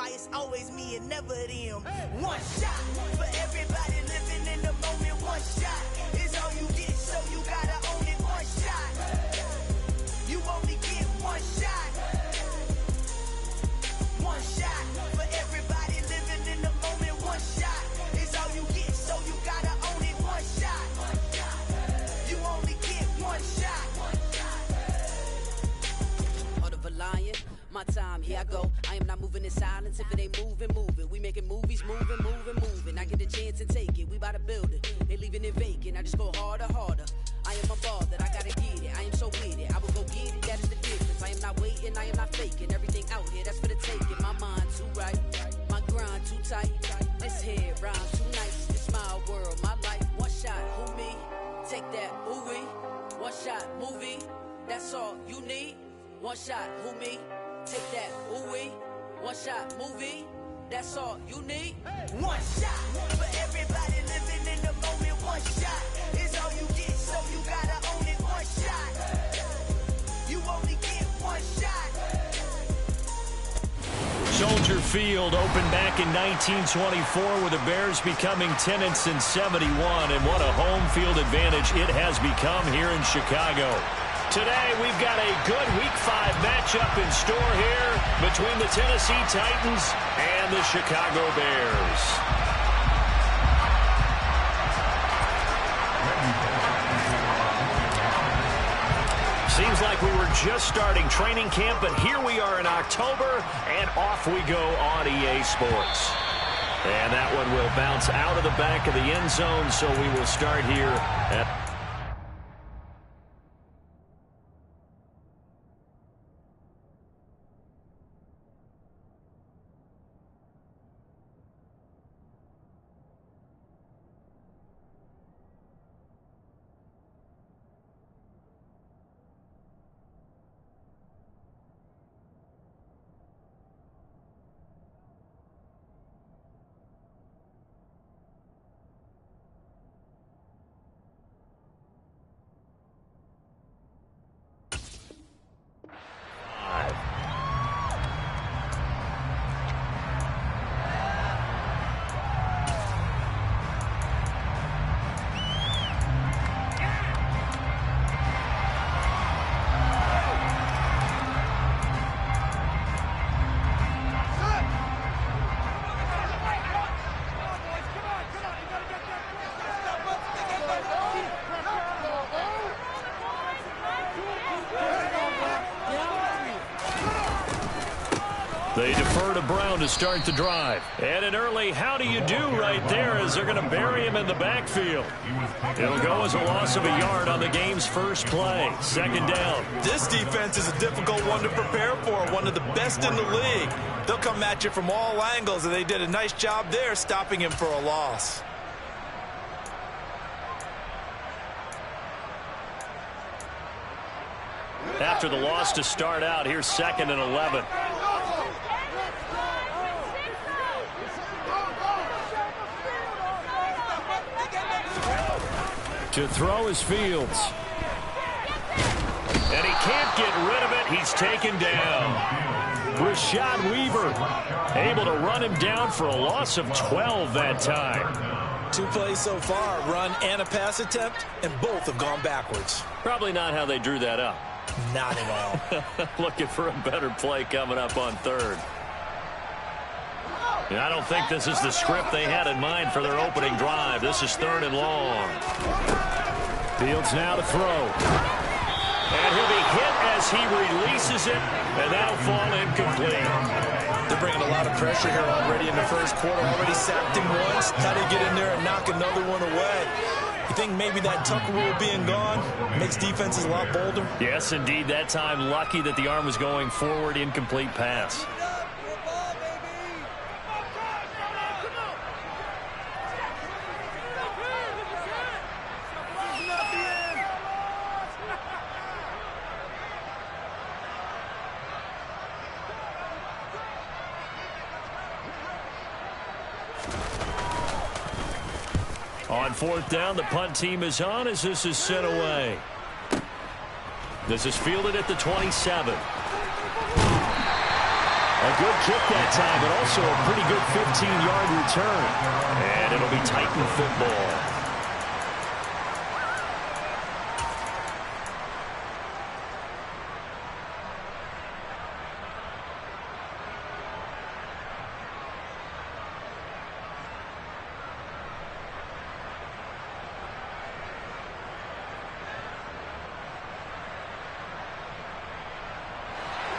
why it's always me and never them. One shot for everybody living in the moment. One shot is all you get, so you gotta own it. One shot, you only get one shot. One shot for everybody living in the moment. One shot is all you get, so you gotta own it. One shot, you only get one shot. Heart of a lion, my time, here I go. I am not moving in silence. If it ain't moving, moving. We making movies, moving, moving, moving. I get a chance and take it. We bout to build it. They leaving it vacant. I just go harder, harder. I am a ball that I gotta get it. I am so with it. I will go get it. That is the difference. I am not waiting. I am not faking. Everything out here, that's for the taking. My mind too right. My grind too tight. This head rhyme too nice. This my world, my life. One shot, who me? Take that, ooh wee. One shot, movie. That's all you need. One shot, who me? Take that, ooh wee. One shot, movie. That's all you need. One shot for everybody living in the moment. One shot is all you get, so you gotta own it. One shot, you only get one shot. Soldier Field opened back in 1924 with the Bears becoming 10-71, and what a home field advantage it has become here in Chicago. Today, we've got a good Week 5 matchup in store here between the Tennessee Titans and the Chicago Bears. Seems like we were just starting training camp, but here we are in October, and off we go on EA Sports. And that one will bounce out of the back of the end zone, so we will start here at... They defer to Brown to start the drive. And an early how do you do right there as they're going to bury him in the backfield. It'll go as a loss of a yard on the game's first play. Second down. This defense is a difficult one to prepare for, one of the best in the league. They'll come at you from all angles, and they did a nice job there stopping him for a loss. After the loss to start out, here's 2nd and 11. To throw is Fields. And he can't get rid of it. He's taken down. Rashad Weaver able to run him down for a loss of 12 that time. 2 plays so far, run and a pass attempt, and both have gone backwards. Probably not how they drew that up. Not at all. Looking for a better play coming up on 3rd. And I don't think this is the script they had in mind for their opening drive. This is 3rd and long. Fields now to throw. And he'll be hit as he releases it, and that'll fall incomplete. They're bringing a lot of pressure here already in the first quarter. Already sacked him once. How do you get in there and knock another one away? You think maybe that tuck rule being gone makes defenses a lot bolder? Yes, indeed. That time, lucky that the arm was going forward, incomplete pass. On 4th down, the punt team is on as this is sent away. This is fielded at the 27. A a good kick that time, but also a pretty good 15-yard return. And it'll be Titan football.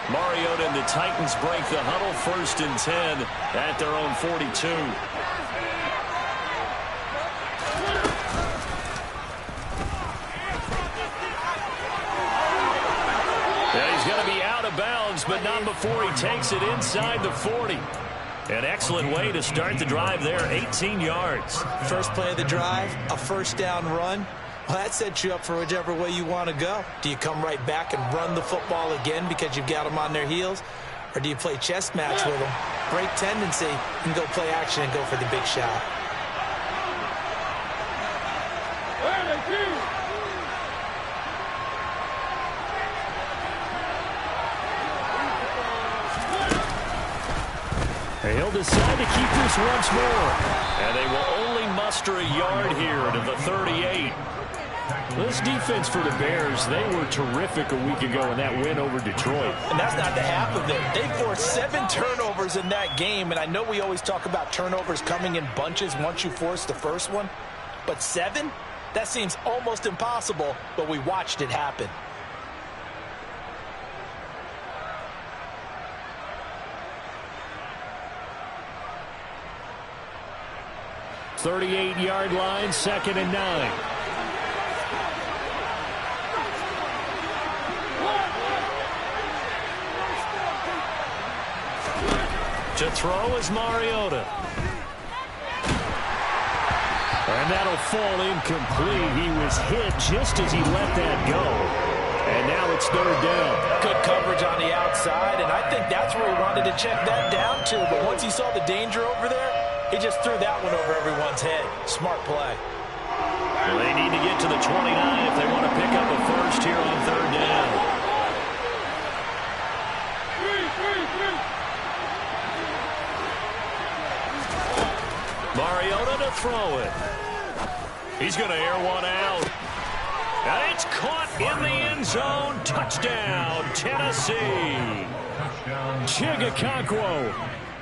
Mariota and the Titans break the huddle, 1st and 10 at their own 42. Yeah, he's going to be out of bounds, but not before he takes it inside the 40. An excellent way to start the drive there, 18 yards. First play of the drive, a first down run. Well, that sets you up for whichever way you want to go. Do you come right back and run the football again because you've got them on their heels? Or do you play chess match with them, break tendency, and go play action and go for the big shot? He'll decide to keep this once more. And they will only muster a yard here to the 38. This defense for the Bears, they were terrific a week ago in that win over Detroit. And that's not the half of it. They forced 7 turnovers in that game, and I know we always talk about turnovers coming in bunches once you force the first one, but 7? That seems almost impossible, but we watched it happen. .38-yard line, 2nd and 9. To throw is Mariota. And that'll fall incomplete. He was hit just as he let that go. And now it's 3rd down. Good coverage on the outside, and I think that's where he wanted to check that down to. But once he saw the danger over there, he just threw that one over everyone's head. Smart play. Well, they need to get to the 29 if they want to pick up a first here on 3rd down. Mariota to throw it. He's going to air one out. And it's caught in the end zone. Touchdown, Tennessee. Chigakonkwo,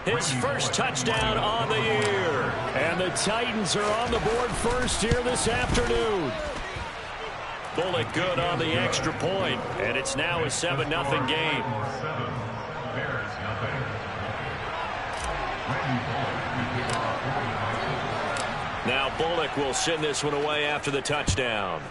his first touchdown on the year. And the Titans are on the board first here this afternoon. Bullock good on the extra point. And it's now a 7-0 game. Now Bullock will send this one away after the touchdown.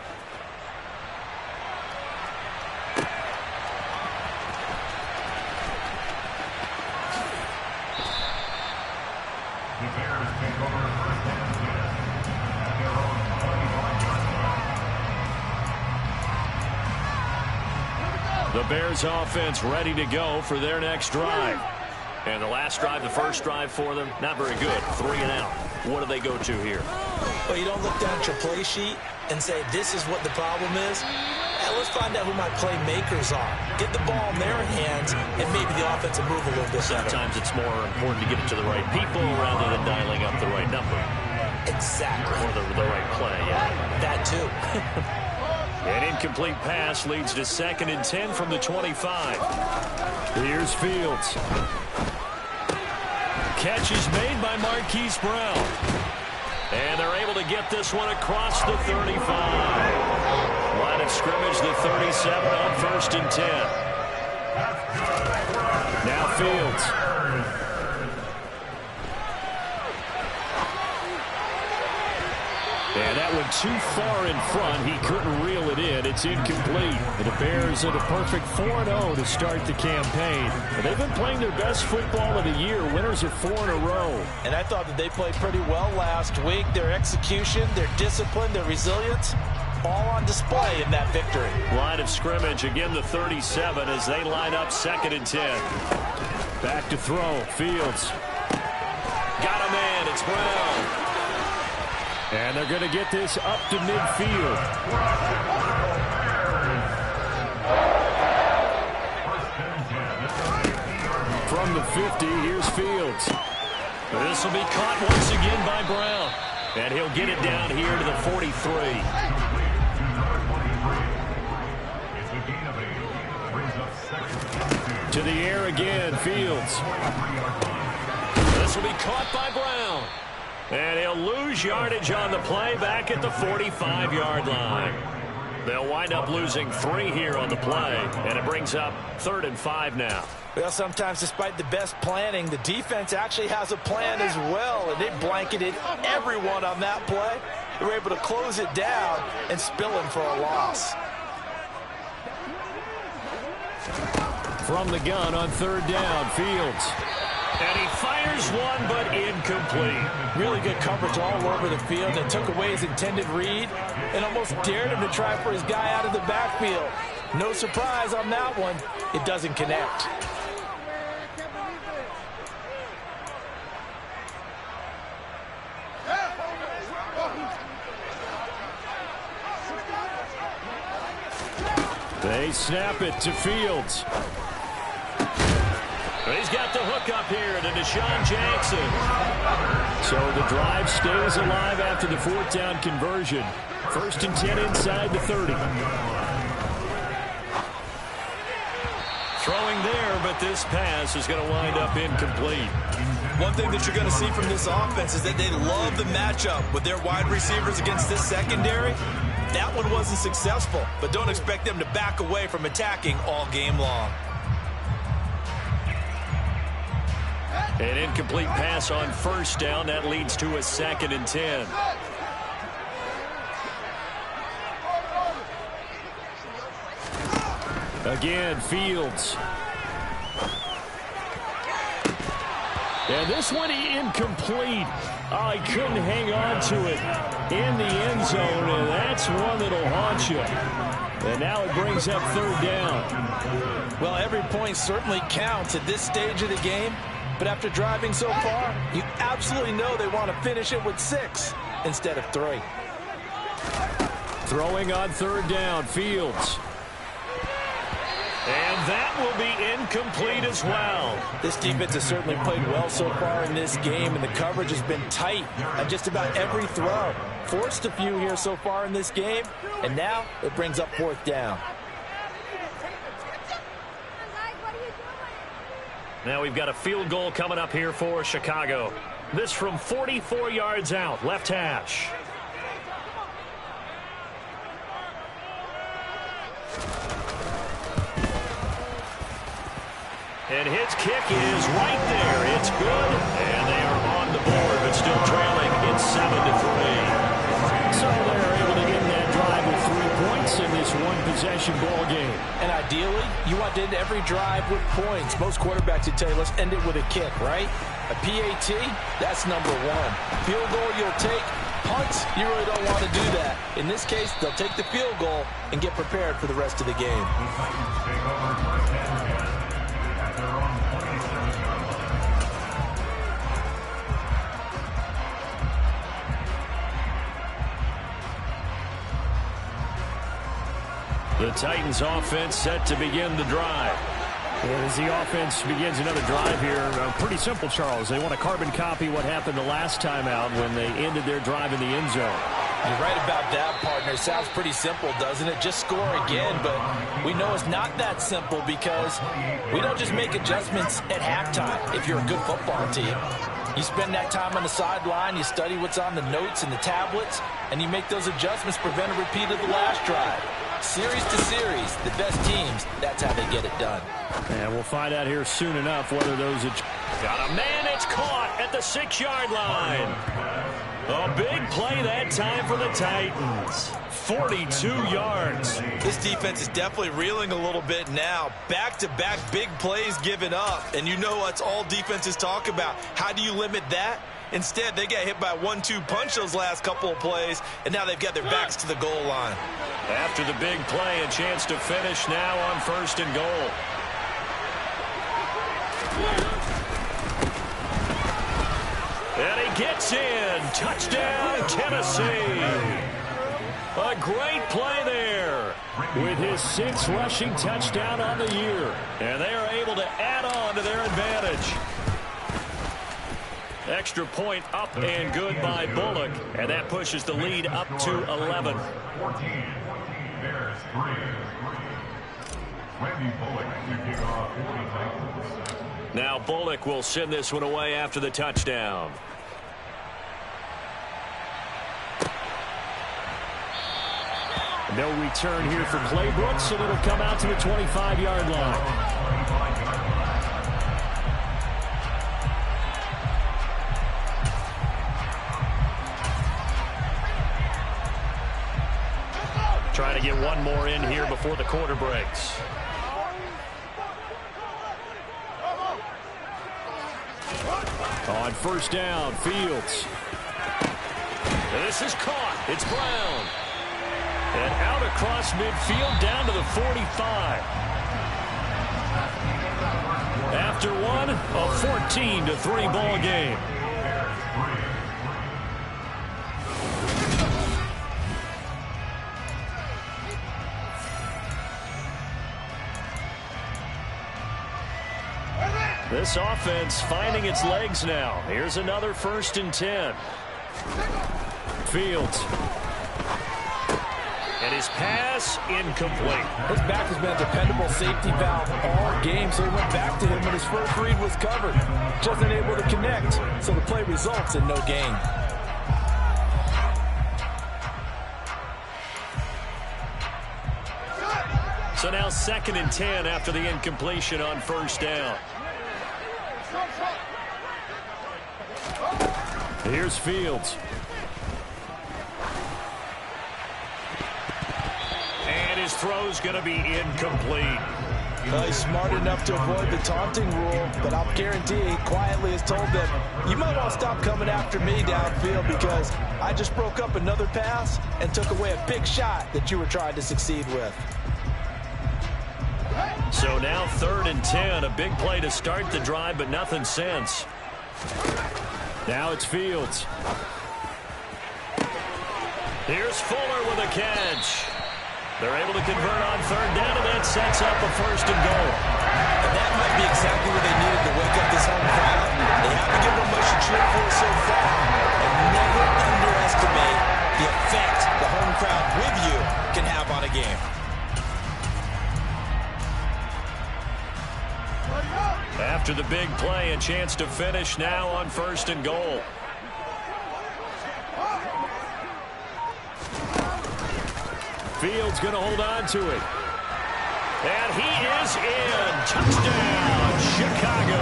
The Bears offense ready to go for their next drive. And the last drive, the first drive for them, not very good. 3 and out. What do they go to here? Well, you don't look down at your play sheet and say, this is what the problem is. Let's find out who my playmakers are. Get the ball in their hands, and maybe the offense will move a little bit better. Sometimes it's more important to get it to the right people rather than dialing up the right number. Exactly. Or the right play, yeah. That too. An incomplete pass leads to 2nd and 10 from the 25. Here's Fields. Catch is made by Marquise Brown. And they're able to get this one across the 35. Line of scrimmage, the 37 on 1st and 10. Now Fields. And that went too far in front. He couldn't reel it in. It's incomplete. And the Bears at a perfect 4-0 to start the campaign. And they've been playing their best football of the year. Winners of 4 in a row. And I thought that they played pretty well last week. Their execution, their discipline, their resilience, all on display in that victory. Line of scrimmage, again the 37 as they line up 2nd and 10. Back to throw. Fields. Got a man. It's Brown. And they're going to get this up to midfield. From from the 50, here's Fields. This will be caught once again by Brown. And he'll get it down here to the 43. To the air again, Fields. This will be caught by Brown. And he'll lose yardage on the play back at the 45-yard line. They'll wind up losing 3 here on the play, and it brings up 3rd and 5 now. Well, sometimes despite the best planning, the defense actually has a plan as well, and they blanketed everyone on that play. They were able to close it down and spill him for a loss. From the gun on 3rd down, Fields. And he fires one, but incomplete. Really good coverage all over the field. They took away his intended read and almost dared him to try for his guy out of the backfield. No surprise on that one. It doesn't connect. They snap it to Fields. He's got the hook up here to Deshaun Jackson. So the drive stays alive after the 4th down conversion. 1st and 10 inside the 30. Throwing there, but this pass is going to wind up incomplete. One thing that you're going to see from this offense is that they love the matchup with their wide receivers against this secondary. That one wasn't successful, but don't expect them to back away from attacking all game long. An incomplete pass on 1st down. That leads to a 2nd and 10. Again, Fields. And this one incomplete. Oh, he couldn't hang on to it in the end zone, and that's one that'll haunt you. And now it brings up 3rd down. Well, every point certainly counts at this stage of the game. But after driving so far, you absolutely know they want to finish it with 6 instead of 3. Throwing on 3rd down, Fields. And that will be incomplete as well. This defense has certainly played well so far in this game, and the coverage has been tight on just about every throw. Forced a few here so far in this game, and now it brings up 4th down. Now we've got a field goal coming up here for Chicago. This from 44 yards out, left hash. And his kick is right there. It's good, and they are on the board, but still trailing. It's 7-3. So they're able to get that drive with 3 points in this one-possession ball game. And ideally, you want to end every drive with points. Most quarterbacks would tell you, let's end it with a kick, right? A PAT, that's number 1. Field goal you'll take. Punts, you really don't want to do that. In this case, they'll take the field goal and get prepared for the rest of the game. The Titans offense set to begin the drive. And as the offense begins another drive here, pretty simple, Charles. They want to carbon copy what happened the last time out when they ended their drive in the end zone. You're right about that, partner. Sounds pretty simple, doesn't it? Just score again, but we know it's not that simple because we don't just make adjustments at halftime if you're a good football team. You spend that time on the sideline, you study what's on the notes and the tablets, and you make those adjustments, prevent a repeat of the last drive. Series to series, the best teams, that's how they get it done. And we'll find out here soon enough whether those... Got a man, it's caught at the 6-yard line. A big play that time for the Titans. 42 yards. This defense is definitely reeling a little bit now. Back-to-back big plays given up. And you know what's all defenses talk about. How do you limit that? Instead, they got hit by a 1-2 punch those last couple of plays, and now they've got their backs to the goal line. After the big play, a chance to finish now on 1st and goal. And he gets in. Touchdown, Tennessee. A great play there with his 6th rushing touchdown on the year. And they are able to add on to their advantage. Extra point up and good by Bullock. And that pushes the lead up to 11. 14. Bears 3. Randy Bullock to kick off 40. Now Bullock will send this one away after the touchdown. No return here for Clay Brooks, and it'll come out to the 25-yard line. Trying to get one more in here before the quarter breaks. On first down, Fields. This is caught. It's Brown. And out across midfield down to the 45. After one, a 14-3 ball game. This offense finding its legs now. Here's another 1st and 10. Fields. And his pass incomplete. His back has been a dependable safety valve all game, so he went back to him when his first read was covered. Just unable to connect, so the play results in no gain. So now 2nd and 10 after the incompletion on first down. Here's Fields. And his throw's going to be incomplete. Well, he's smart enough to avoid the taunting rule, but I'll guarantee he quietly has told them, you might want to stop coming after me downfield because I just broke up another pass and took away a big shot that you were trying to succeed with. So now 3rd and 10, a big play to start the drive, but nothing since. Now it's Fields. Here's Fuller with a catch. They're able to convert on 3rd down, and that sets up a 1st and goal. And that might be exactly what they needed to wake up this home crowd. They haven't given them much to cheer for so far. And never underestimate the effect the home crowd with you can have on a game. After the big play, a chance to finish now on 1st and goal. Fields going to hold on to it. And he is in. Touchdown, Chicago.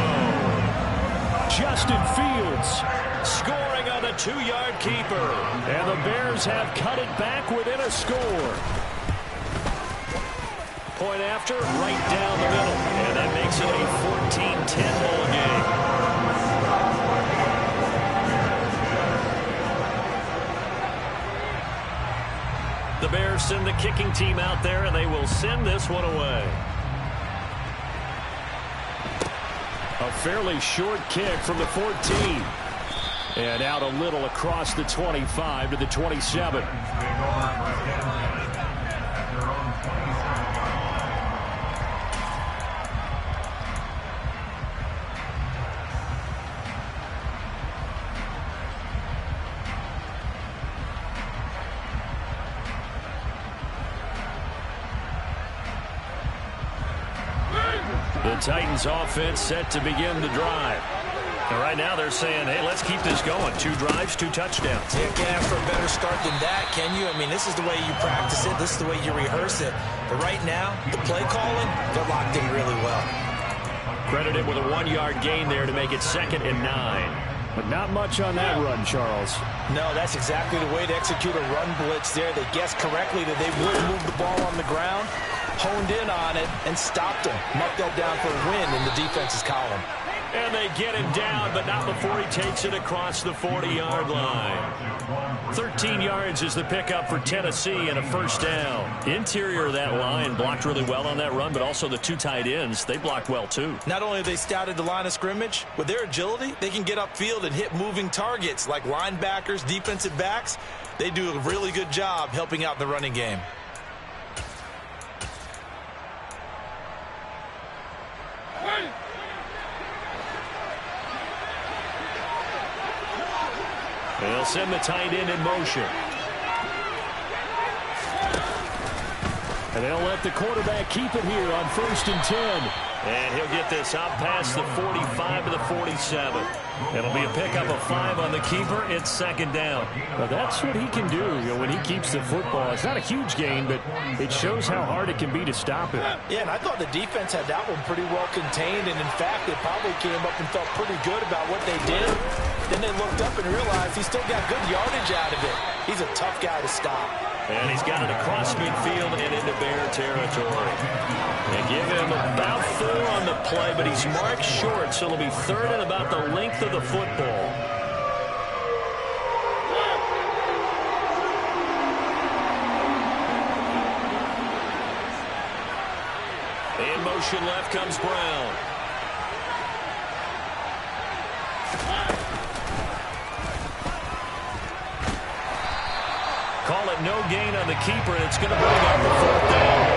Justin Fields scoring on the 2-yard keeper. And the Bears have cut it back within a score. Point after, right down the middle. And that makes it a 14-10 ball game. The Bears send the kicking team out there, and they will send this one away. A fairly short kick from the 14. And out a little across the 25 to the 27. The Titans offense set to begin the drive. And right now they're saying, hey, let's keep this going. 2 drives, 2 touchdowns. You can't ask for a better start than that, can you? I mean, this is the way you practice it. This is the way you rehearse it. But right now, the play calling, they're locked in really well. Credited with a 1-yard gain there to make it 2nd and 9. But not much on that run, Charles. No, that's exactly the way to execute a run blitz there. They guessed correctly that they would move the ball on the ground, honed in on it, and stopped them. Marked that down for a win in the defense's column. And they get him down, but not before he takes it across the 40-yard line. 13 yards is the pickup for Tennessee and a first down. Interior of that line blocked really well on that run, but also the two tight ends, they blocked well too. Not only have they scouted the line of scrimmage, with their agility, they can get upfield and hit moving targets like linebackers, defensive backs. They do a really good job helping out in the running game. They'll send the tight end in motion. And they'll let the quarterback keep it here on 1st and 10. And he'll get this out past the 45 to the 47. It'll be a pickup of 5 on the keeper. It's 2nd down. Well, that's what he can do, when he keeps the football. It's not a huge gain, but it shows how hard it can be to stop it. Yeah, and I thought the defense had that one pretty well contained, and in fact, they probably came up and felt pretty good about what they did. Then they looked up and realized he still got good yardage out of it. He's a tough guy to stop. And he's got it across midfield and into Bear territory. They give him about 4 on the play, but he's marked short, so it'll be 3rd and about the length of the football. In motion left comes Brown. Call it no gain on the keeper, and it's going to bring up the 4th down.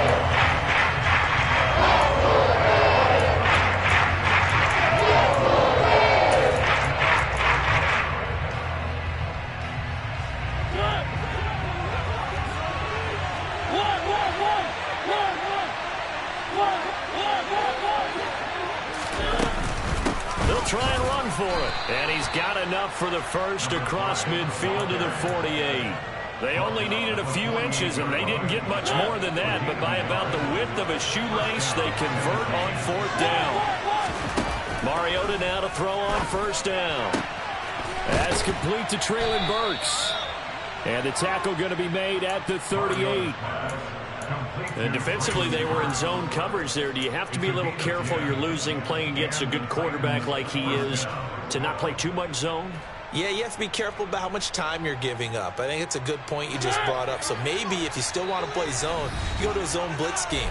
They'll try and run for it. And he's got enough for the first across midfield to the 48. They only needed a few inches, and they didn't get much more than that. But by about the width of a shoelace, they convert on 4th down. Mariota now to throw on 1st down. That's complete to Traylon Burks. And the tackle going to be made at the 38. And defensively, they were in zone coverage there. Do you have to be a little careful? You're losing, playing against a good quarterback like he is, to not play too much zone? Yeah, you have to be careful about how much time you're giving up. I think it's a good point you just brought up. So maybe if you still want to play zone, you go to a zone blitz scheme.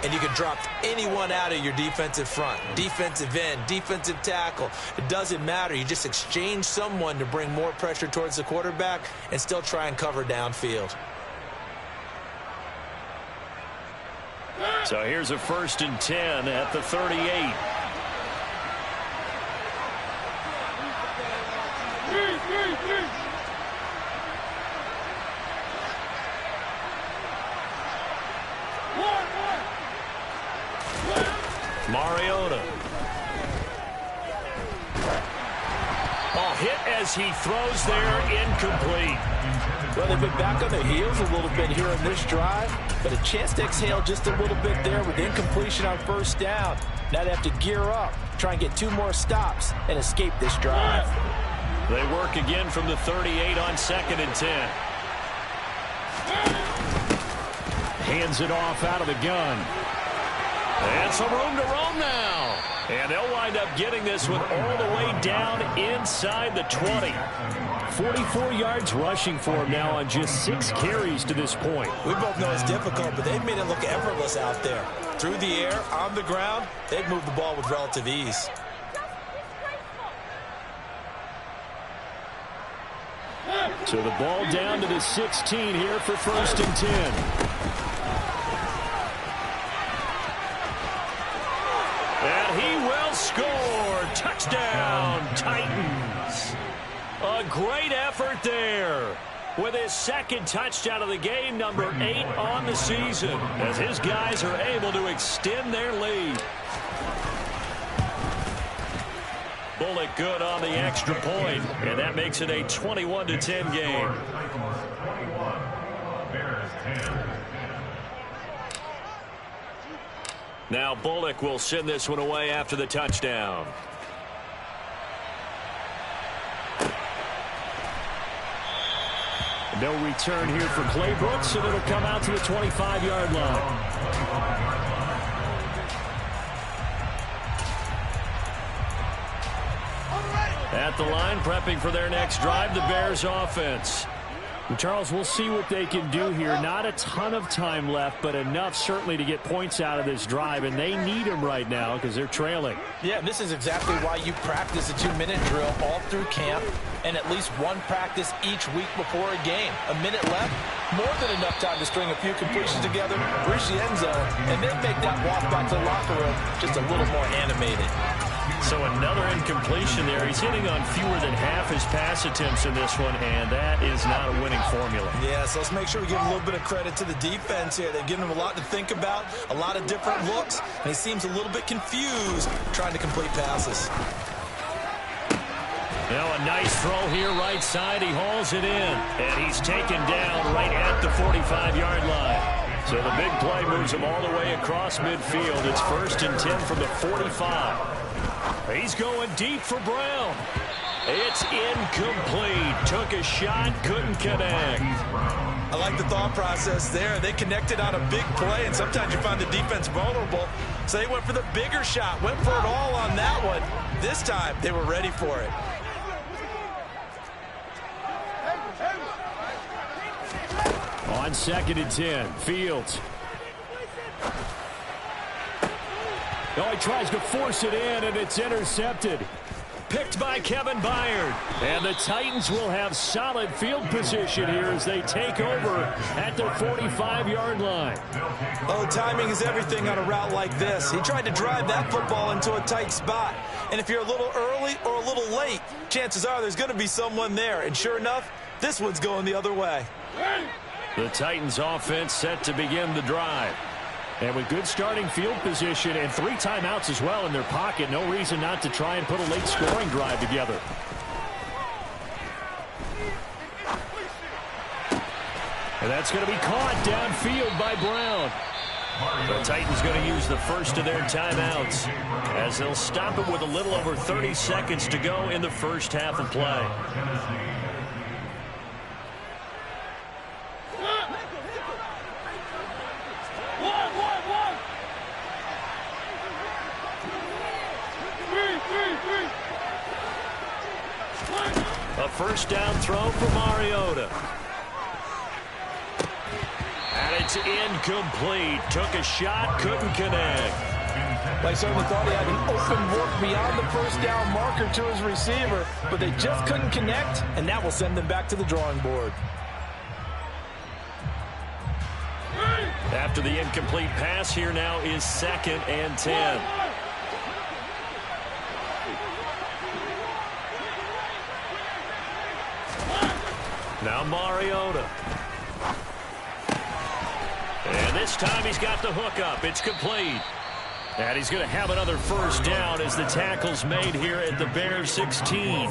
And you can drop anyone out of your defensive front. Defensive end, defensive tackle. It doesn't matter. You just exchange someone to bring more pressure towards the quarterback and still try and cover downfield. So here's a 1st and 10 at the 38. Mariota. Oh, hit as he throws there, incomplete. Well, they've been back on their heels a little bit here in this drive, but a chance to exhale just a little bit there with incompletion on 1st down. Now they have to gear up, try and get 2 more stops, and escape this drive. They work again from the 38 on 2nd and 10. Hands it off out of the gun. And some room to roam now. And they'll wind up getting this one all the way down inside the 20. 44 yards rushing for him now on just 6 carries to this point. We both know it's difficult, but they've made it look effortless out there. Through the air, on the ground, they've moved the ball with relative ease. So the ball down to the 16 here for 1st and 10. And he will score. Touchdown, Titans. A great effort there with his 2nd touchdown of the game, number 8 on the season, as his guys are able to extend their lead. Bullock good on the extra point, and that makes it a 21-10 game. Now Bullock will send this one away after the touchdown. No return here for Clay Brooks, and it'll come out to the 25-yard line. At the line, prepping for their next drive, the Bears offense. Charles, we'll see what they can do here. Not a ton of time left, but enough certainly to get points out of this drive, and they need them right now because they're trailing. Yeah, this is exactly why you practice a 2-minute drill all through camp and at least one practice each week before a game. A minute left, more than enough time to string a few completions together, reach the end zone, and then make that walk back to the locker room just a little more animated. So another incompletion there. He's hitting on fewer than half his pass attempts in this one, and that is not a winning formula. Yeah, so let's make sure we give a little bit of credit to the defense here. They've given him a lot to think about, a lot of different looks, and he seems a little bit confused trying to complete passes. Now a nice throw here right side. He hauls it in, and he's taken down right at the 45-yard line. So the big play moves him all the way across midfield. It's 1st and 10 from the 45. He's going deep for Brown. It's incomplete. Took a shot, couldn't connect. I like the thought process there. They connected on a big play, and sometimes you find the defense vulnerable. So they went for the bigger shot, went for it all on that one. This time, they were ready for it. On 2nd and 10, Fields. Oh, he tries to force it in, and it's intercepted. Picked by Kevin Byard. And the Titans will have solid field position here as they take over at their 45-yard line. Oh, timing is everything on a route like this. He tried to drive that football into a tight spot. And if you're a little early or a little late, chances are there's going to be someone there. And sure enough, this one's going the other way. The Titans offense set to begin the drive. And with good starting field position and 3 timeouts as well in their pocket, no reason not to try and put a late scoring drive together. And that's going to be caught downfield by Brown. The Titans going to use the first of their timeouts as they'll stop it with a little over 30 seconds to go in the first half of play. A first down throw for Mariota. And it's incomplete. Took a shot, couldn't connect. I certainly thought he had an open look beyond the first down marker to his receiver, but they just couldn't connect, and that will send them back to the drawing board. After the incomplete pass, here now is 2nd and 10. Now Mariota. And this time he's got the hook up. It's complete. And he's going to have another first down as the tackle's made here at the Bears 16.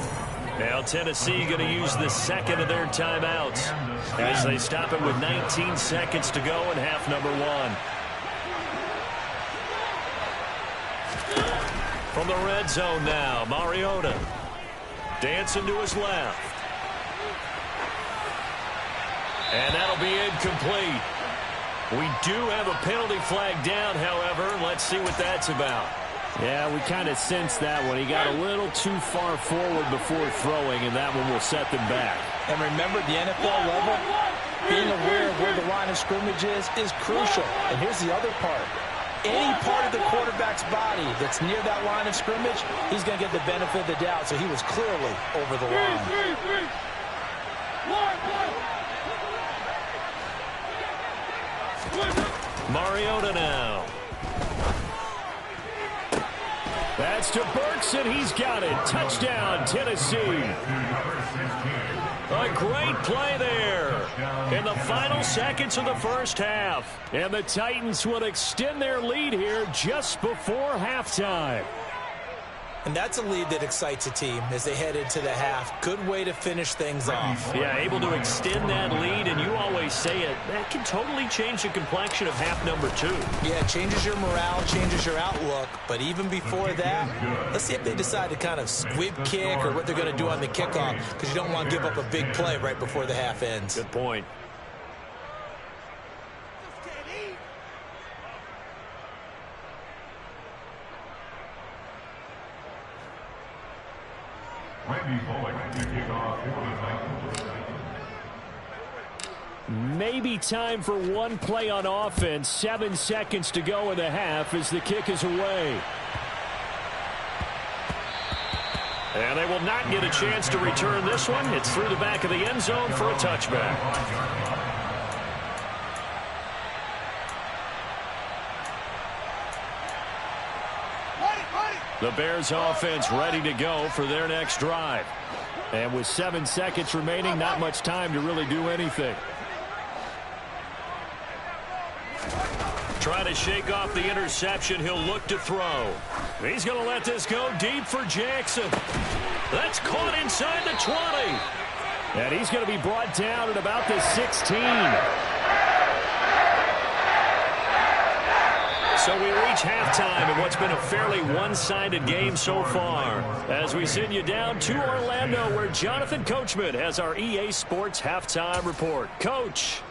Now Tennessee going to use the second of their timeouts as they stop it with 19 seconds to go in half number 1. From the red zone now, Mariota dancing to his left. And that'll be incomplete. We do have a penalty flag down, however. Let's see what that's about. Yeah, we kind of sensed that one. He got a little too far forward before throwing, and that one will set them back. And remember, the NFL level, being aware of where the line of scrimmage is crucial. And here's the other part. Any part of the quarterback's body that's near that line of scrimmage, he's going to get the benefit of the doubt. So he was clearly over the line. Mariota now. That's to Burks, and he's got it. Touchdown, Tennessee. A great play there in the final seconds of the first half. And the Titans will extend their lead here just before halftime. And that's a lead that excites a team as they head into the half. Good way to finish things off. Yeah, able to extend that lead, and you always say it, that can totally change the complexion of half number 2. Yeah, it changes your morale, changes your outlook. But even before that, let's see if they decide to kind of squib kick or what they're going to do on the kickoff, because you don't want to give up a big play right before the half ends. Good point. Randy Bullock to kick off for the Titans. Maybe time for one play on offense. 7 seconds to go in the half as the kick is away. And they will not get a chance to return this one. It's through the back of the end zone for a touchback. The Bears offense ready to go for their next drive. And with 7 seconds remaining, not much time to really do anything. Trying to shake off the interception. He'll look to throw. He's going to let this go deep for Jackson. That's caught inside the 20. And he's going to be brought down at about the 16. So we reach halftime in what's been a fairly one-sided game so far. As we send you down to Orlando, where Jonathan Coachman has our EA Sports halftime report. Coach.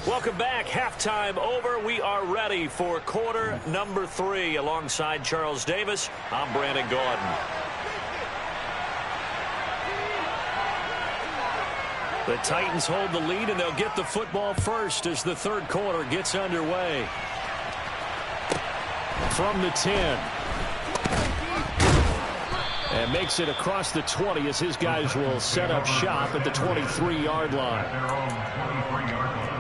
Welcome back. Halftime over. We are ready for quarter number 3. Alongside Charles Davis, I'm Brandon Gaudin. The Titans hold the lead, and they'll get the football first as the third quarter gets underway. From the 10. And makes it across the 20 as his guys will set up shop at the 23-yard line. Their own 23-yard line.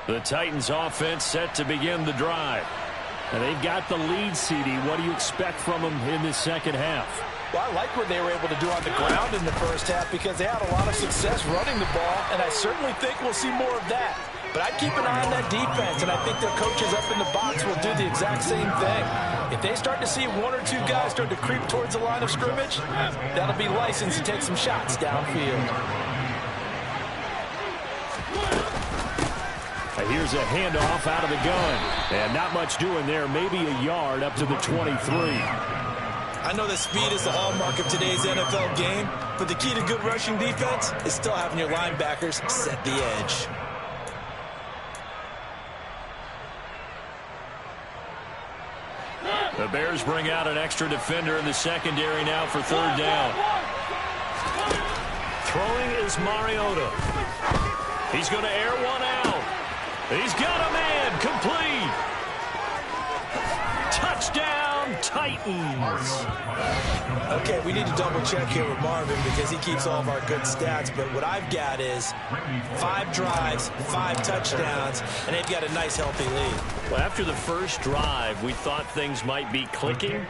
The Titans offense set to begin the drive. And they've got the lead, CD. What do you expect from them in the second half? Well, I like what they were able to do on the ground in the first half because they had a lot of success running the ball, and I certainly think we'll see more of that. But I'd keep an eye on that defense, and I think their coaches up in the box will do the exact same thing. If they start to see 1 or 2 guys start to creep towards the line of scrimmage, that'll be license to take some shots downfield. Here's a handoff out of the gun. And not much doing there. Maybe a yard up to the 23. I know that speed is the hallmark of today's NFL game, but the key to good rushing defense is still having your linebackers set the edge. The Bears bring out an extra defender in the secondary now for third down. Throwing is Mariota. He's going to air one out. He's got a man. Complete. Touchdown, Titans. Okay, we need to double check here with Marvin because he keeps all of our good stats, but what I've got is 5 drives, 5 touchdowns, and they've got a nice healthy lead. Well, after the first drive, we thought things might be clicking.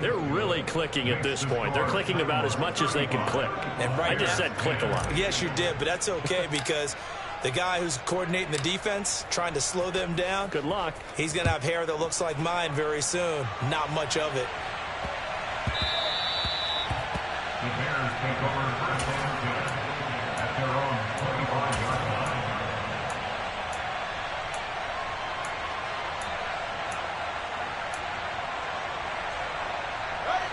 They're really clicking at this point. They're clicking about as much as they can click. And right I just now, said click a lot. Yes, you did, but that's okay because the guy who's coordinating the defense, trying to slow them down, Good luck. he's going to have hair that looks like mine very soon. Not much of it. The Bears take over first and 10 at their own 25-yard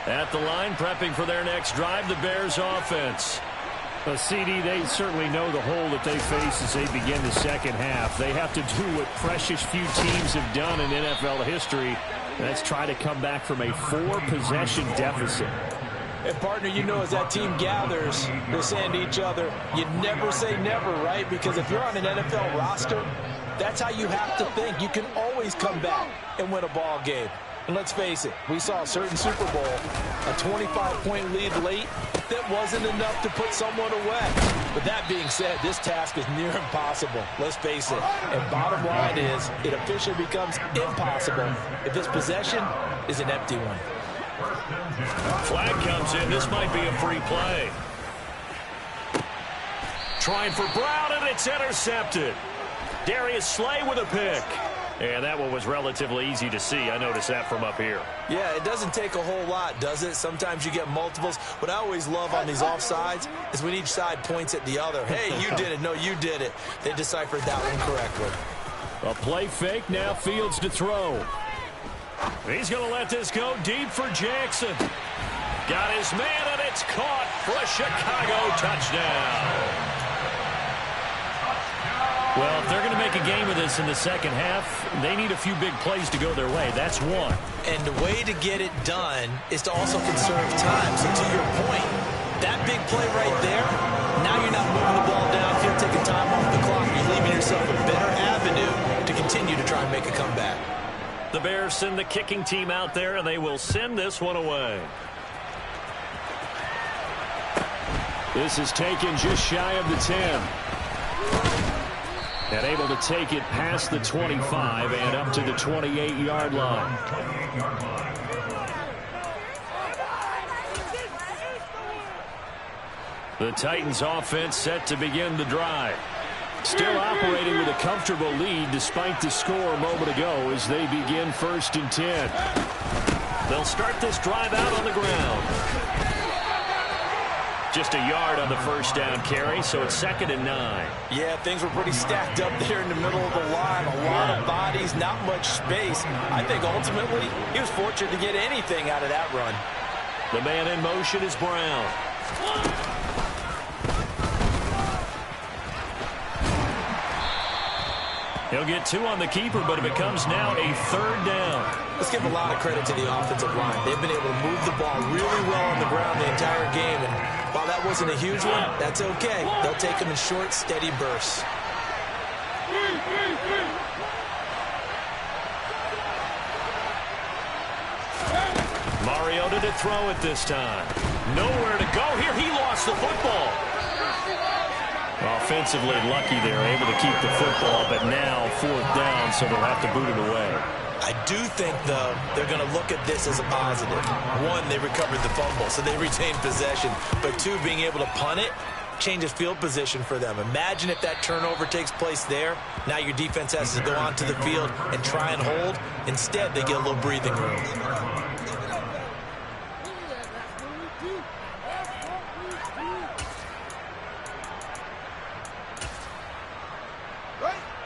line. At the line, prepping for their next drive, the Bears offense. CD, they certainly know the hole that they face as they begin the second half. They have to do what precious few teams have done in NFL history. That's try to come back from a 4-possession deficit. And, partner, you know, as that team gathers, they're saying to each other, you never say never, right? Because if you're on an NFL roster, that's how you have to think. You can always come back and win a ball game. And let's face it, we saw a certain Super Bowl, a 25-point lead late, that wasn't enough to put someone away. But that being said, this task is near impossible. Let's face it. And bottom line is, it officially becomes impossible if this possession is an empty one. Flag comes in. This might be a free play. Trying for Brown, and it's intercepted. Darius Slay with a pick. And that one was relatively easy to see. I noticed that from up here. Yeah, it doesn't take a whole lot, does it? Sometimes you get multiples. What I always love on these offsides is when each side points at the other. Hey, you did it. No, you did it. They deciphered that one correctly. A play fake. Now Fields to throw. He's going to let this go deep for Jackson. Got his man, and it's caught for a Chicago touchdown. Well, if they're going to make a game of this in the second half, they need a few big plays to go their way. That's one. And the way to get it done is to also conserve time. So to your point, that big play right there, now you're not moving the ball downfield, taking time off the clock. You're leaving yourself a better avenue to continue to try and make a comeback. The Bears send the kicking team out there, and they will send this one away. This is taken just shy of the 10. And able to take it past the 25 and up to the 28-yard line. The Titans offense set to begin the drive. Still operating with a comfortable lead despite the score a moment ago as they begin 1st and 10. They'll start this drive out on the ground. Just a yard on the first down carry, so it's 2nd and 9. Yeah, things were pretty stacked up there in the middle of the line. A lot of bodies, not much space. I think ultimately he was fortunate to get anything out of that run. The man in motion is Brown. He'll get 2 on the keeper, but it becomes now a 3rd down. Let's give a lot of credit to the offensive line. They've been able to move the ball really well on the ground the entire game. And while that wasn't a huge one, that's okay. They'll take them in short, steady bursts. Mariota to throw it this time. Nowhere to go here. He lost the football. Offensively lucky they're able to keep the football, but now 4th down, so they'll have to boot it away. I do think, though, they're going to look at this as a positive. 1, they recovered the fumble, so they retained possession. But 2, being able to punt it changes field position for them. Imagine if that turnover takes place there. Now your defense has to go onto the field and try and hold. Instead, they get a little breathing room.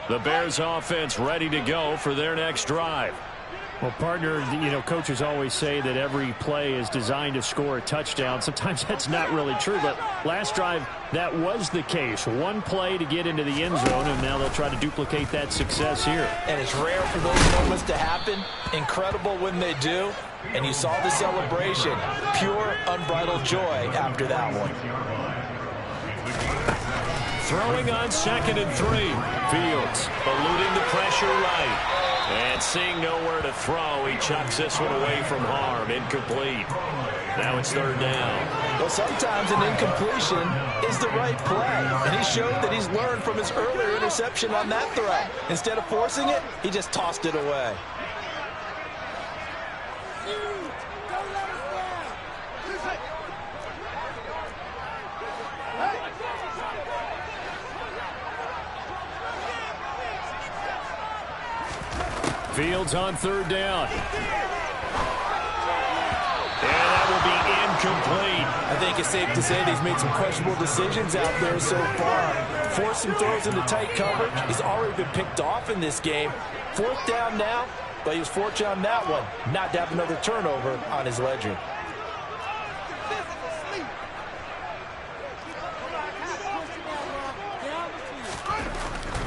The Bears offense ready to go for their next drive. Well, partner, coaches always say that every play is designed to score a touchdown. Sometimes that's not really true, but last drive, that was the case. 1 play to get into the end zone, and now they'll try to duplicate that success here. And it's rare for those moments to happen. Incredible when they do. And you saw the celebration. Pure, unbridled joy after that one. Throwing on 2nd and 3. Fields eluding the pressure right. And seeing nowhere to throw, he chucks this one away from harm. Incomplete. Now it's 3rd down. Well, sometimes an incompletion is the right play. And he showed that he's learned from his earlier interception on that throw. Instead of forcing it, he just tossed it away. Fields on 3rd down. And that will be incomplete. I think it's safe to say that he's made some questionable decisions out there so far. Forced some throws into tight coverage. He's already been picked off in this game. 4th down now, but he was fortunate on that one not to have another turnover on his ledger.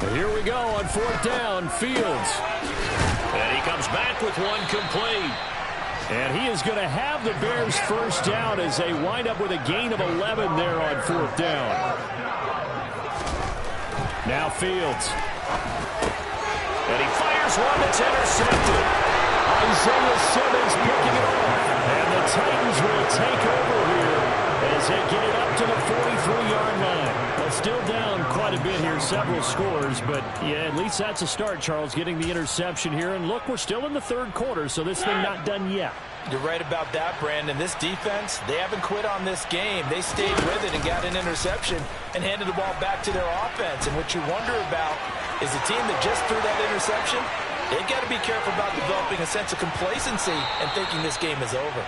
And here we go on 4th down, Fields. And he comes back with 1 complete. And he is going to have the Bears 1st down as they wind up with a gain of 11 there on 4th down. Now Fields. And he fires one that's intercepted. Isaiah Simmons picking it up. And the Titans will take over here as they get it up to the 43-yard line. Well, still down quite a bit here, several scores, but yeah, at least that's a start, Charles, getting the interception here. And look, we're still in the 3rd quarter, so this thing not done yet. You're right about that, Brandon. This defense, they haven't quit on this game. They stayed with it and got an interception and handed the ball back to their offense. And what you wonder about is a team that just threw that interception They've got to be careful about developing a sense of complacency and thinking this game is over.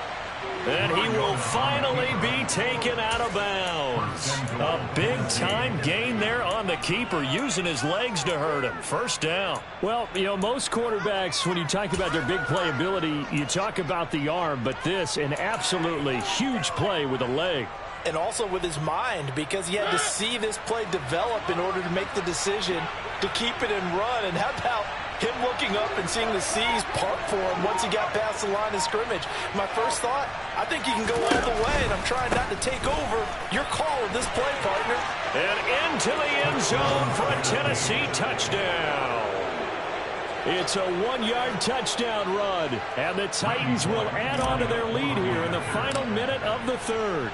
And he will finally be taken out of bounds. A big-time gain there on the keeper, using his legs to hurt him. First down. Well, you know, most quarterbacks, when you talk about their big playability, you talk about the arm, but this, an absolutely huge play with a leg. And also with his mind, because he had to see this play develop in order to make the decision to keep it and run. And how about him looking up and seeing the seas part for him once he got past the line of scrimmage? My first thought, I think he can go all the way, and I'm trying not to take over. Your call with this play, partner. And into the end zone for a Tennessee touchdown. It's a 1-yard touchdown run, and the Titans will add on to their lead here in the final minute of the third.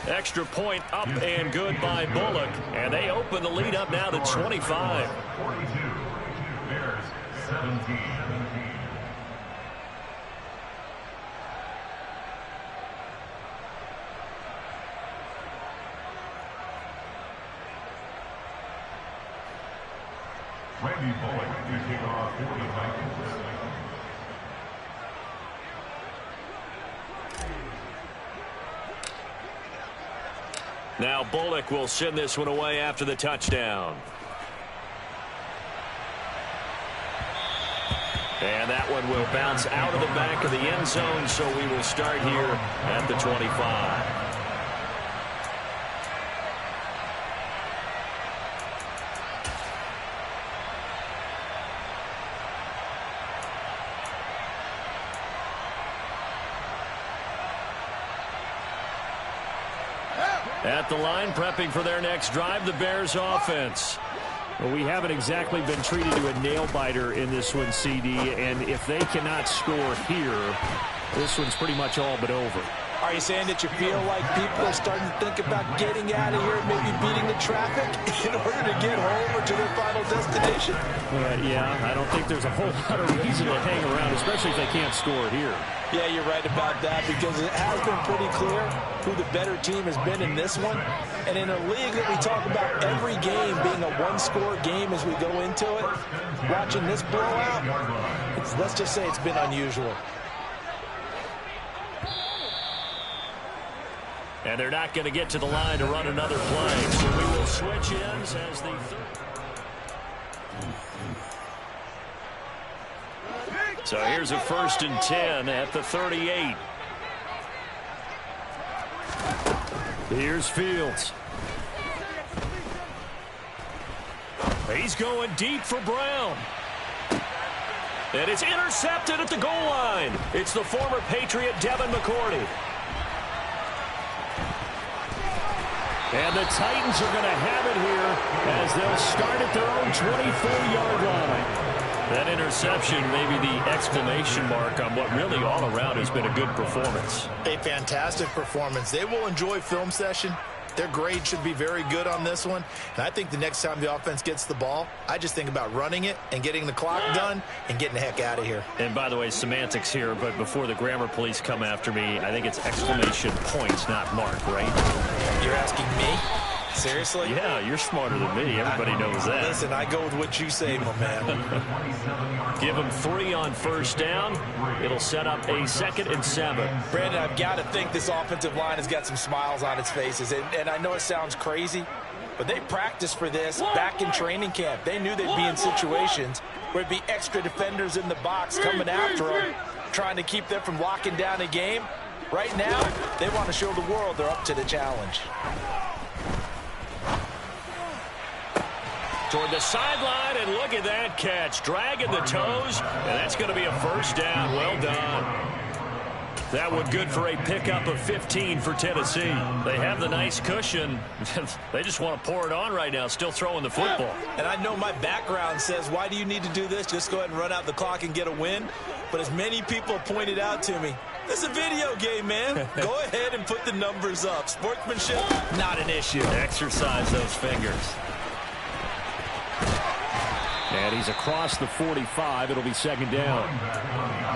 Extra point up and good by Bullock. And they open the lead up now to 25. 42. Bears 17. Randy Bullock to kick off for the Titans. Now Bullock will send this one away after the touchdown. And that one will bounce out of the back of the end zone, so we will start here at the 25. At the line, prepping for their next drive, the Bears offense. Well, we haven't exactly been treated to a nail-biter in this one, CD, and if they cannot score here, this one's pretty much all but over. Are you saying that you feel like people are starting to think about getting out of here, maybe beating the traffic in order to get home or to their final destination? Yeah, I don't think there's a whole lot of reason to hang around, especially if they can't score here. Yeah, you're right about that, because it has been pretty clear who the better team has been in this one. And in a league that we talk about every game being a one-score game as we go into it, watching this blowout, let's just say it's been unusual. And they're not going to get to the line to run another play. So we will switch ends as the So here's a 1st and 10 at the 38. Here's Fields. He's going deep for Brown. And it's intercepted at the goal line. It's the former Patriot Devin McCourty. And the Titans are going to have it here as they'll start at their own 24-yard line. That interception may be the exclamation mark on what really all around has been a good performance. A fantastic performance. They will enjoy film session. Their grade should be very good on this one. And I think the next time the offense gets the ball, I just think about running it and getting the clock done and getting the heck out of here. And by the way, semantics here, but before the grammar police come after me, I think it's exclamation points, not mark, right? You're asking me? Seriously? Yeah, you're smarter than me. Everybody knows that. Listen, I go with what you say, my man. Give them 3 on 1st down. It'll set up a 2nd and 7. Brandon, I've got to think this offensive line has got some smiles on its faces. And I know it sounds crazy, but they practiced for this back in training camp. They knew they'd be in situations where it'd be extra defenders in the box coming after them, trying to keep them from locking down a game. Right now, they want to show the world they're up to the challenge. Toward the sideline, and look at that catch. Dragging the toes, and that's going to be a 1st down. Well done. That one good for a pickup of 15 for Tennessee. They have the nice cushion. They just want to pour it on right now, still throwing the football. And I know my background says, why do you need to do this? Just go ahead and run out the clock and get a win. But as many people pointed out to me, it's a video game, man. Go ahead and put the numbers up. Sportsmanship, not an issue. Exercise those fingers. And And he's across the 45. It'll be second down.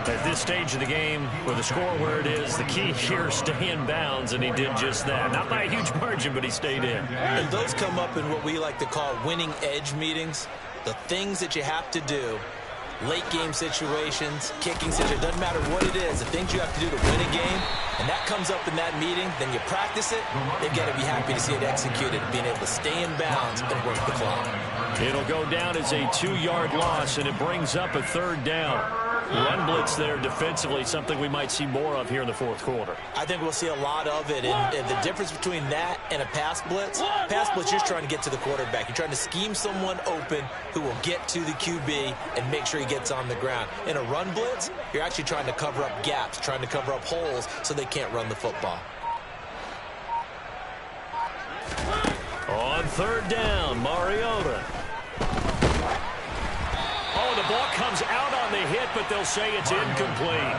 At this stage of the game, with the score where it is, the key here, stay in bounds, and he did just that. Not by a huge margin, but he stayed in. And those come up in what we like to call winning edge meetings. The things that you have to do, late game situations, kicking situations, doesn't matter what it is, the things you have to do to win a game, and that comes up in that meeting, then you practice it, they've got to be happy to see it executed, being able to stay in bounds and work the clock. It'll go down as a 2-yard loss, and it brings up a third down. Run blitz there defensively, something we might see more of here in the fourth quarter. I think we'll see a lot of it, and the difference between that and a pass blitz, you're just trying to get to the quarterback. You're trying to scheme someone open who will get to the QB and make sure he gets on the ground. In a run blitz, you're actually trying to cover up gaps, trying to cover up holes so they can't run the football. On third down, Mariota. Oh, the ball comes out on the hit, but they'll say it's incomplete.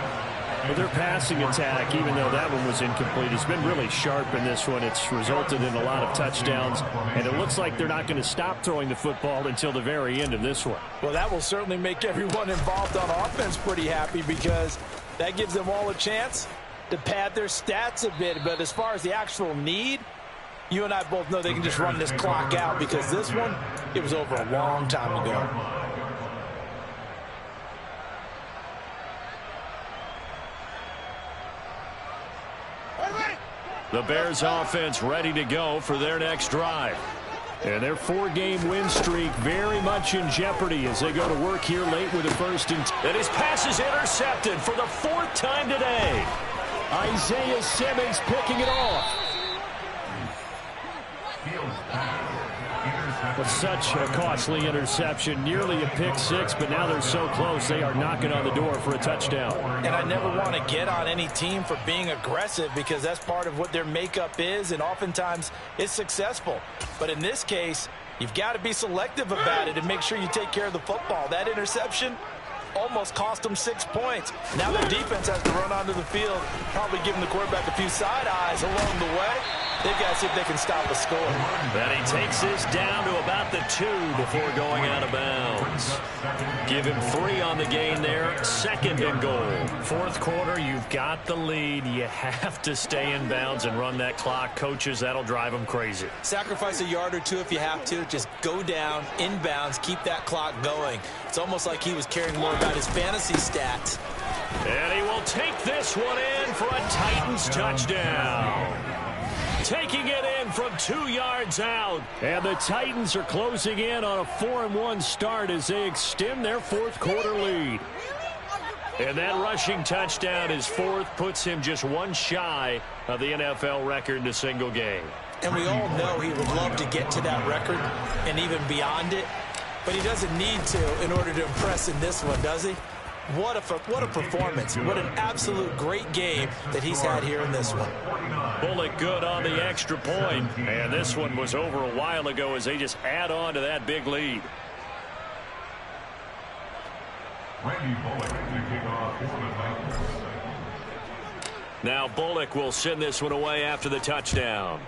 Well, their passing attack, even though that one was incomplete, has been really sharp in this one. It's resulted in a lot of touchdowns, and it looks like they're not going to stop throwing the football until the very end of this one. Well, that will certainly make everyone involved on offense pretty happy because that gives them all a chance to pad their stats a bit. But as far as the actual need, you and I both know they can just run this clock out because this one, it was over a long time ago. The Bears offense ready to go for their next drive. And their 4-game win streak very much in jeopardy as they go to work here late with a first and 10. And his pass is intercepted for the 4th time today. Isaiah Simmons picking it off. But such a costly interception, nearly a pick six, but now they're so close they are knocking on the door for a touchdown. And I never want to get on any team for being aggressive because that's part of what their makeup is, and oftentimes it's successful. But in this case, you've got to be selective about it and make sure you take care of the football. That interception almost cost them 6 points. Now their defense has to run onto the field, probably giving the quarterback a few side eyes along the way. They've got to see if they can stop a score. And he takes this down to about the 2 before going out of bounds. Give him 3 on the gain there. 2nd and goal. Fourth quarter, you've got the lead. You have to stay in bounds and run that clock. Coaches, that'll drive them crazy. Sacrifice a yard or 2 if you have to. Just go down, in bounds, keep that clock going. It's almost like he was caring more about his fantasy stats. And he will take this one in for a Titans touchdown. Taking it in from 2 yards out. And the Titans are closing in on a 4-1 start as they extend their fourth quarter lead. And that rushing touchdown, his 4th, puts him just 1 shy of the NFL record in a single game. And we all know he would love to get to that record and even beyond it. But he doesn't need to in order to impress in this one, does he? What a performance. What an absolute great game that he's had here in this one. Bullock good on the extra point. And this one was over a while ago as they just add on to that big lead. Now Bullock will send this one away after the touchdown.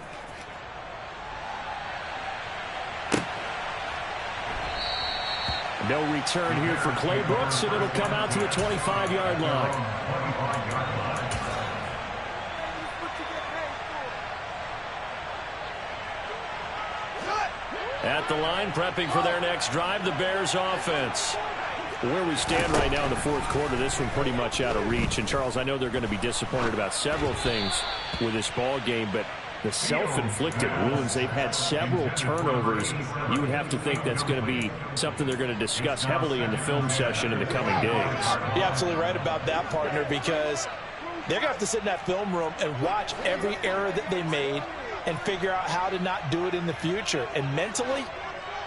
No return here for Clay Brooks, and it'll come out to the 25-yard line. At the line, prepping for their next drive, the Bears offense. Where we stand right now in the fourth quarter, this one pretty much out of reach. And, Charles, I know they're going to be disappointed about several things with this ball game, but the self-inflicted wounds, they've had several turnovers. You would have to think that's going to be something they're going to discuss heavily in the film session in the coming days. You're absolutely right about that, partner, because they're going to have to sit in that film room and watch every error that they made and figure out how to not do it in the future. And mentally,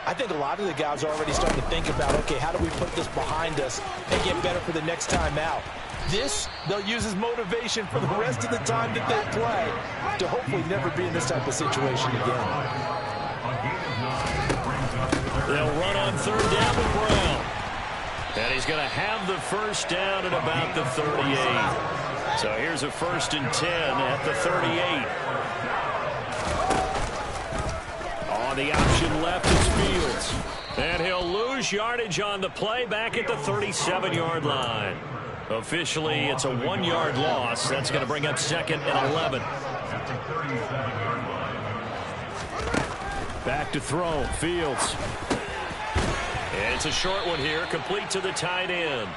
I think a lot of the guys are already starting to think about, okay, how do we put this behind us and get better for the next time out? This, they'll use as motivation for the rest of the time that they play to hopefully never be in this type of situation again. They'll run on third down with Brown. And he's going to have the first down at about the 38. So here's a 1st and 10 at the 38. On the option left is Fields. And he'll lose yardage on the play back at the 37-yard line. Officially, it's a 1-yard loss. That's going to bring up 2nd and 11. Back to throw. Fields. And it's a short one here, complete to the tight end.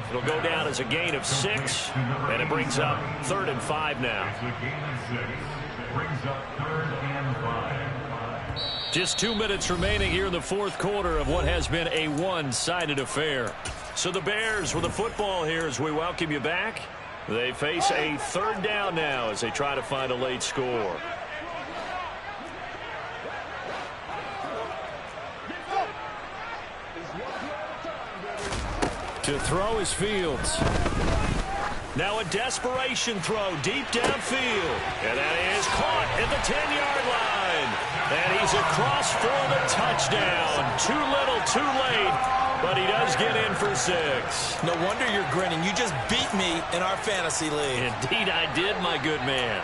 It'll go down as a gain of 6, and it brings up 3rd and 5 now. Just 2 minutes remaining here in the 4th quarter of what has been a one-sided affair. So the Bears with the football here as we welcome you back. They face a 3rd down now as they try to find a late score. To throw is Fields. Now a desperation throw deep downfield. And that is caught at the 10-yard line. And he's across for the touchdown. Too little, too late. But he does get in for 6. No wonder you're grinning. You just beat me in our fantasy league. Indeed I did, my good man.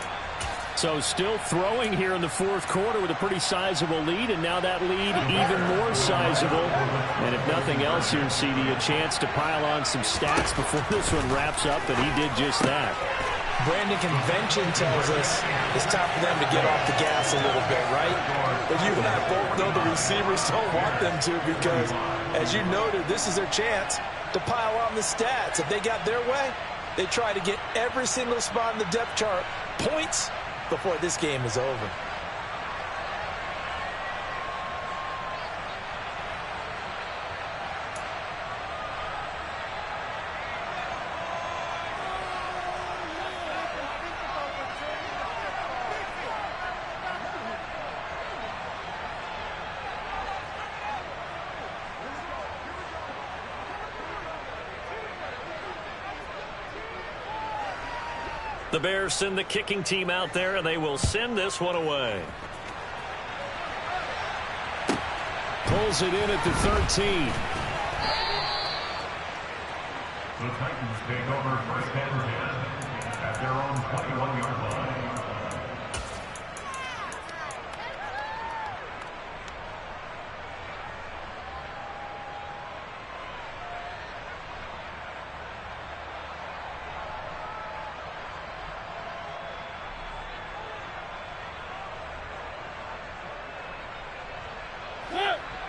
So still throwing here in the 4th quarter with a pretty sizable lead, and now that lead even more sizable. And if nothing else here, CD, a chance to pile on some stats before this one wraps up, and he did just that. Brandon, convention tells us it's time for them to get off the gas a little bit, right? But you and I both know the receivers don't want them to because, as you noted, this is their chance to pile on the stats. If they got their way, they try to get every single spot in the depth chart points before this game is over. The Bears send the kicking team out there, and they will send this one away. Pulls it in at the 13. The Titans take over 1st and 10 at their own 21-yard line.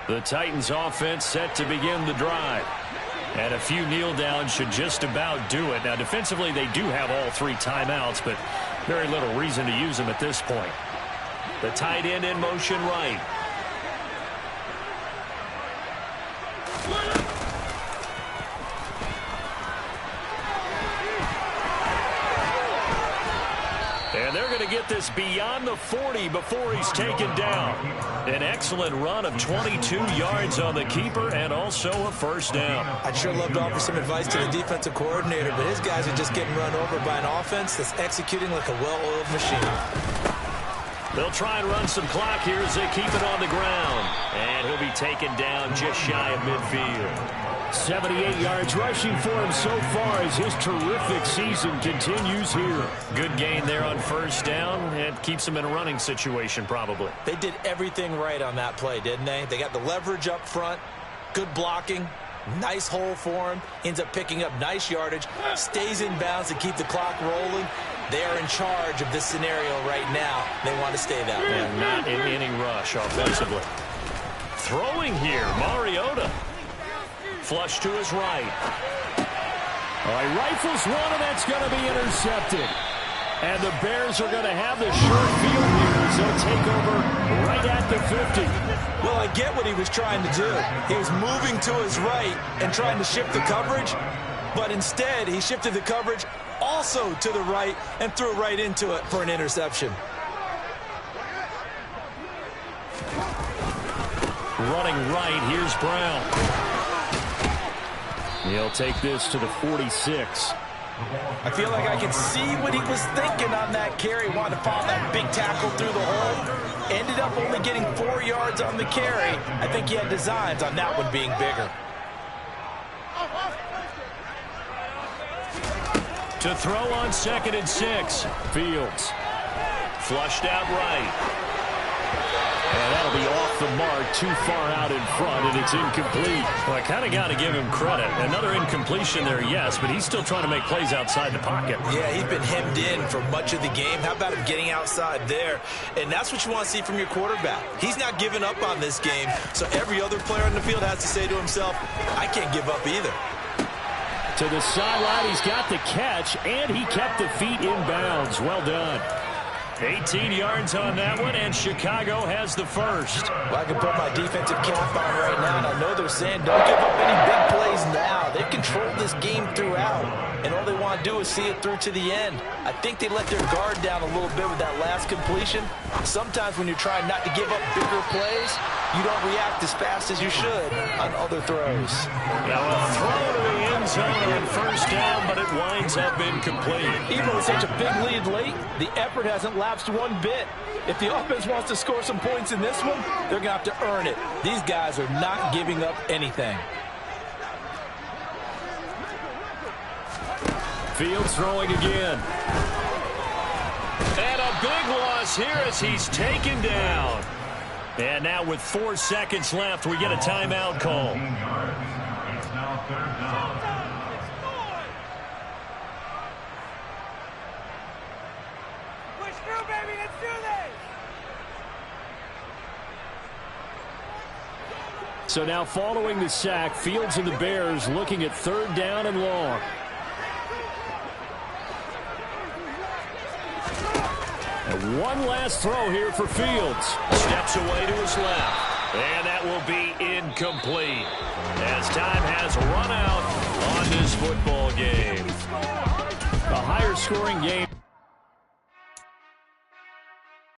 The Titans offense set to begin the drive. And a few kneel downs should just about do it. Now defensively they do have all 3 timeouts, but very little reason to use them at this point. The tight end in motion right. And they're going to get this beyond the 40 before he's taken down. An excellent run of 22 yards on the keeper and also a 1st down. I'd sure love to offer some advice to the defensive coordinator, but his guys are just getting run over by an offense that's executing like a well-oiled machine. They'll try and run some clock here as they keep it on the ground. And he'll be taken down just shy of midfield. 78 yards rushing for him so far as his terrific season continues here. Good gain there on 1st down. It keeps him in a running situation probably. They did everything right on that play, didn't they? They got the leverage up front, good blocking, nice hole for him, ends up picking up nice yardage, stays in bounds to keep the clock rolling. They are in charge of this scenario right now. They want to stay that way. And not in any rush offensively. Throwing here, Mariota. Flush to his right. All right, rifles one, and that's going to be intercepted. And the Bears are going to have the short field here as they'll take over right at the 50. Well, I get what he was trying to do. He was moving to his right and trying to shift the coverage, but instead he shifted the coverage also to the right and threw right into it for an interception. Running right, here's Brown. He'll take this to the 46. I feel like I can see what he was thinking on that carry. Wanted to follow that big tackle through the hole. Ended up only getting 4 yards on the carry. I think he had designs on that one being bigger. To throw on 2nd and 6. Fields. Flushed out right. And that'll be off off the mark, too far out in front, and it's incomplete. Well, I kind of got to give him credit. Another incompletion there, yes, but he's still trying to make plays outside the pocket. Yeah, he's been hemmed in for much of the game. How about him getting outside there? And that's what you want to see from your quarterback. He's not giving up on this game, so every other player on the field has to say to himself, I can't give up either. To the sideline, he's got the catch, and he kept the feet in bounds. Well done. 18 yards on that one, and Chicago has the first. Well, I can put my defensive cap on right now, and I know they're saying don't give up any big plays now. They've controlled this game throughout, and all they want to do is see it through to the end. I think they let their guard down a little bit with that last completion. Sometimes when you're trying not to give up bigger plays, you don't react as fast as you should on other throws. Now a throw to the end zone on first down, but it winds up incomplete. Even with such a big lead late, the effort hasn't lapsed one bit. If the offense wants to score some points in this one, they're going to have to earn it. These guys are not giving up anything. Fields throwing again. And a big loss here as he's taken down. And now with 4 seconds left, we get a timeout call. It's now third down. Push through, baby. Let's do this. So now following the sack, Fields and the Bears looking at third down and long. And one last throw here for Fields. Steps away to his left. And that will be incomplete as time has run out on this football game. A higher scoring game.